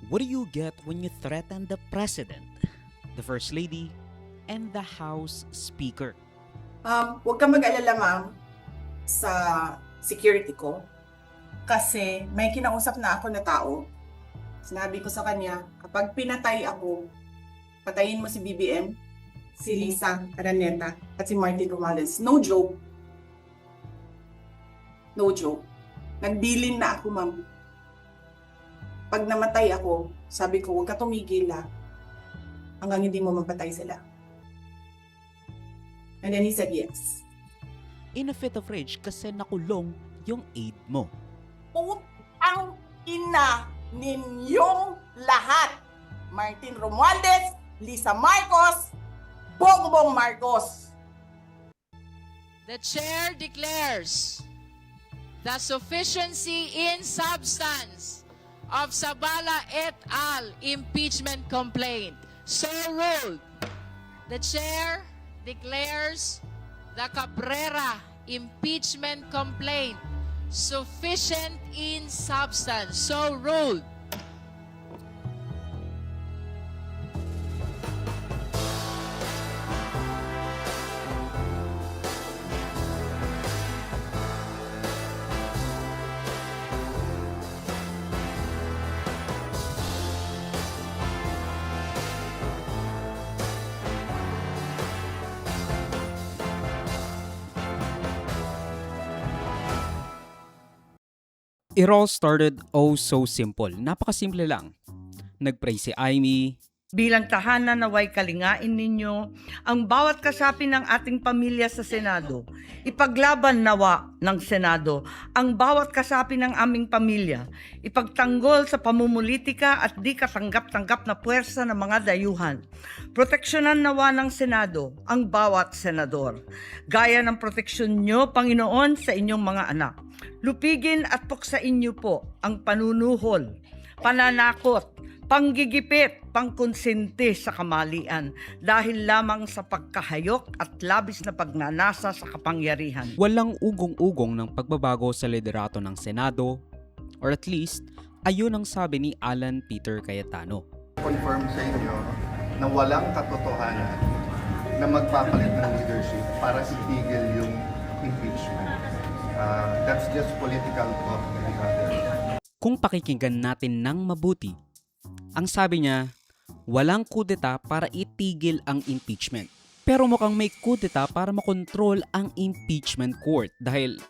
What do you get when you threaten the President, the First Lady, and the House Speaker? Huwag kang mag-alala, ma'am, sa security ko. Kasi may kinausap na ako na tao. Sinabi ko sa kanya, kapag pinatay ako, patayin mo si BBM, si Lisa Araneta, at si Martin Romualdez. No joke. No joke. Nagbilin na ako, ma'am. Pag namatay ako, sabi ko, huwag ka tumigil hanggang hindi mo mapatay sila. And then he said yes. In a fit of rage kasi nakulong yung aide mo. Putang ina ninyong lahat. Martin Romualdez, Lisa Marcos, Bongbong Marcos. The chair declares the sufficiency in substance of Zabala et al. Impeachment complaint. So ruled. The chair declares the Cabrera impeachment complaint sufficient in substance. So ruled. It all started so simple. Napakasimple lang. Nagpray si Amy. Bilang tahanan naway kalingain ninyo ang bawat kasapi ng ating pamilya sa Senado. Ipaglaban nawa ng Senado ang bawat kasapi ng aming pamilya. Ipagtanggol sa pamumulitika at di katanggap-tanggap na puwersa ng mga dayuhan. Proteksyonan nawa ng Senado ang bawat senador. Gaya ng proteksyon nyo, Panginoon, sa inyong mga anak. Lupigin at puksain niyo po ang panunuhol, pananakot, panggigipit, pangkonsente sa kamalian dahil lamang sa pagkahayok at labis na pagnanasa sa kapangyarihan. Walang ugong-ugong ng pagbabago sa liderato ng Senado, or at least, ayun ang sabi ni Alan Peter Cayetano. Confirm sa inyo na walang katotohanan na magpapalit ng leadership para itigil yung impeachment. That's just political talk. Kung pakikinggan natin ng mabuti, ang sabi niya, walang kudeta para itigil ang impeachment. Pero mukhang may kudeta para makontrol ang impeachment court dahil